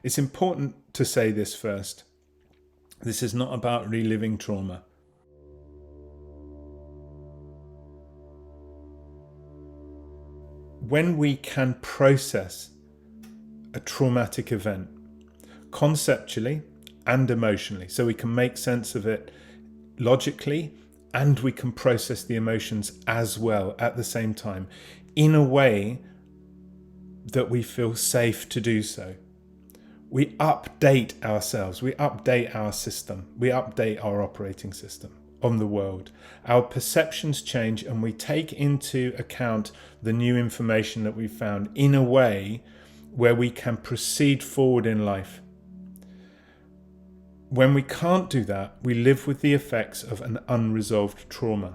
It's important to say this first. This is not about reliving trauma. When we can process a traumatic event conceptually and emotionally, so we can make sense of it logically, and we can process the emotions as well at the same time in a way that we feel safe to do so. We update ourselves, we update our system, we update our operating system on the world. Our perceptions change and we take into account the new information that we found in a way where we can proceed forward in life. When we can't do that, we live with the effects of an unresolved trauma,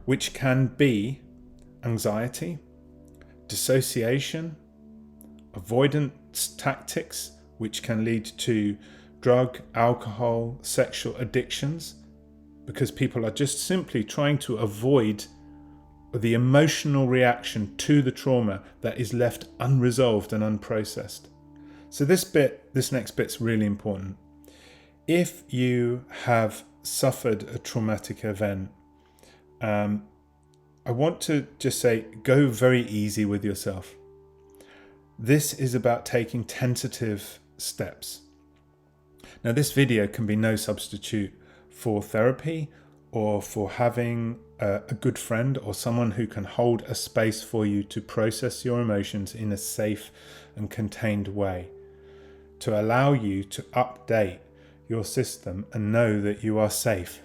which can be anxiety, dissociation, avoidance tactics, which can lead to drug, alcohol, sexual addictions, because people are just simply trying to avoid the emotional reaction to the trauma that is left unresolved and unprocessed. So this next bit's really important. If you have suffered a traumatic event, I want to just say, go very easy with yourself. This is about taking tentative steps. Now, this video can be no substitute for therapy or for having a good friend or someone who can hold a space for you to process your emotions in a safe and contained way, to allow you to update your system and know that you are safe.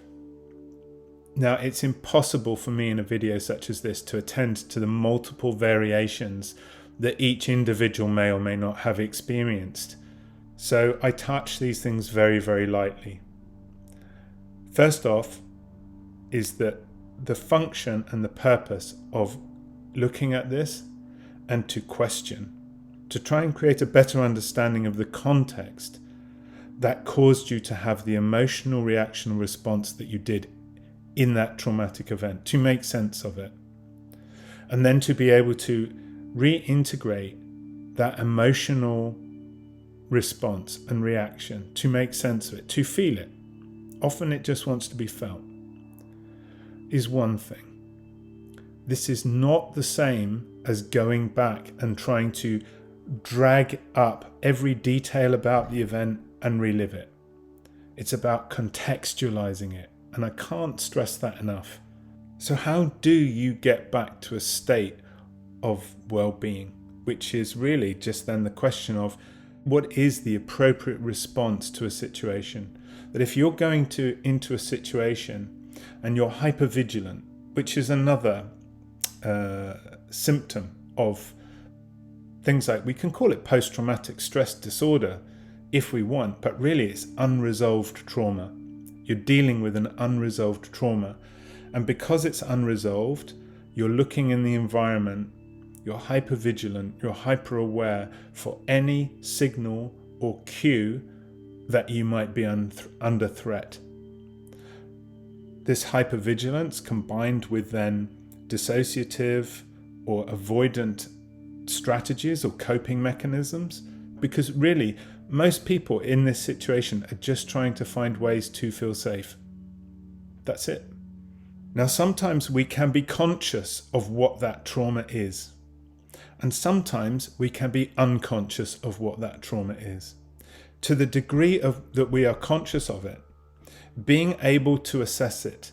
Now, it's impossible for me in a video such as this to attend to the multiple variations that each individual may or may not have experienced. So I touch these things very, very lightly. First off is that the function and the purpose of looking at this and to question, to try and create a better understanding of the context that caused you to have the emotional reaction and response that you did in that traumatic event, to make sense of it. And then to be able to reintegrate that emotional response and reaction, to make sense of it, to feel it. Often it just wants to be felt, is one thing. This is not the same as going back and trying to drag up every detail about the event and relive it. It's about contextualizing it, and I can't stress that enough. So how do you get back to a state of well-being, which is really just then the question of what is the appropriate response to a situation? That if you're going into a situation and you're hypervigilant, which is another symptom of things like, we can call it post-traumatic stress disorder if we want, but really it's unresolved trauma. You're dealing with an unresolved trauma. And because it's unresolved, you're looking in the environment, you're hypervigilant, you're hyper-aware for any signal or cue that you might be under threat. This hypervigilance combined with then dissociative or avoidant strategies or coping mechanisms, because really most people in this situation are just trying to find ways to feel safe. That's it. Now, sometimes we can be conscious of what that trauma is, and sometimes we can be unconscious of what that trauma is. To the degree that we are conscious of it, being able to assess it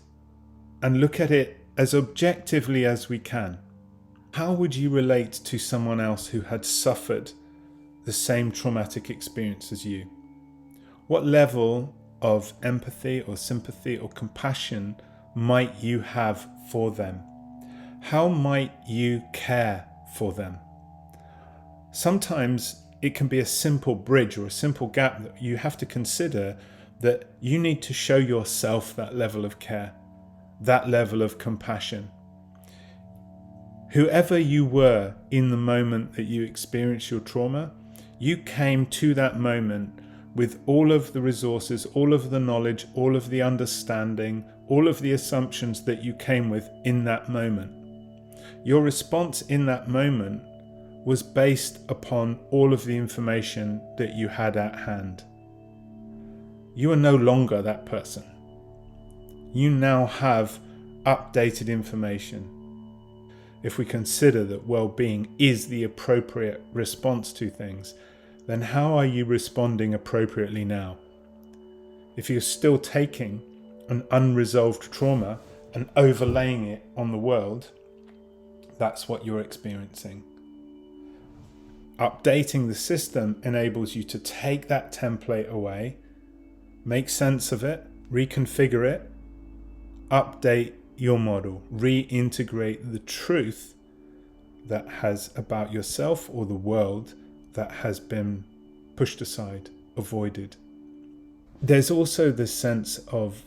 and look at it as objectively as we can. How would you relate to someone else who had suffered the same traumatic experience as you? What level of empathy or sympathy or compassion might you have for them? How might you care for them? Sometimes it can be a simple bridge or a simple gap that you have to consider, that you need to show yourself that level of care, that level of compassion. Whoever you were in the moment that you experienced your trauma, you came to that moment with all of the resources, all of the knowledge, all of the understanding, all of the assumptions that you came with in that moment. Your response in that moment was based upon all of the information that you had at hand. You are no longer that person. You now have updated information. If we consider that well-being is the appropriate response to things, then how are you responding appropriately now? If you're still taking an unresolved trauma and overlaying it on the world, that's what you're experiencing. Updating the system enables you to take that template away, make sense of it, reconfigure it, update your model, reintegrate the truth that has about yourself or the world that has been pushed aside, avoided. There's also the sense of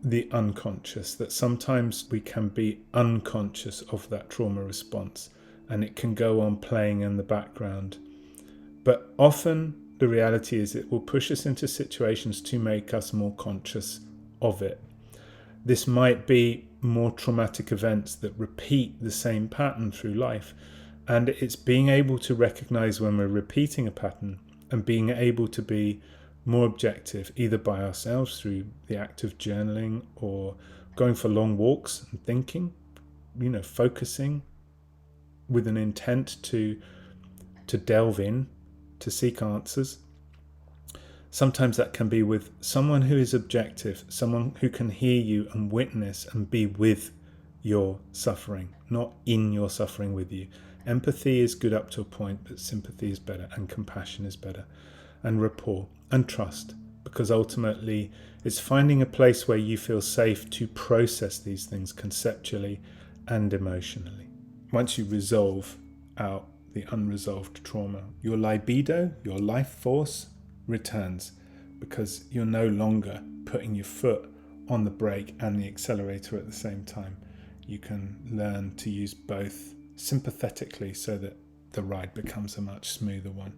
the unconscious, that sometimes we can be unconscious of that trauma response and it can go on playing in the background. But often the reality is it will push us into situations to make us more conscious of it. This might be more traumatic events that repeat the same pattern through life, and it's being able to recognize when we're repeating a pattern and being able to be more objective, either by ourselves through the act of journaling or going for long walks and thinking, focusing with an intent to delve in, to seek answers. Sometimes that can be with someone who is objective, someone who can hear you and witness and be with your suffering, not in your suffering with you. Empathy is good up to a point, but sympathy is better, and compassion is better, and rapport and trust, because ultimately it's finding a place where you feel safe to process these things conceptually and emotionally. Once you resolve out the unresolved trauma, your libido, your life force returns, because you're no longer putting your foot on the brake and the accelerator at the same time. You can learn to use both sympathetically so that the ride becomes a much smoother one.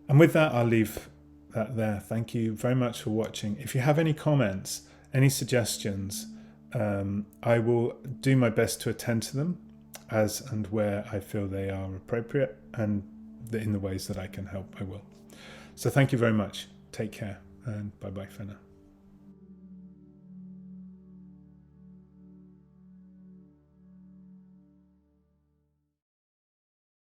And with that, I'll leave that there. Thank you very much for watching. If you have any comments, any suggestions, I will do my best to attend to them as and where I feel they are appropriate, and in the ways that I can help, I will. So thank you very much. Take care, and bye-bye for now.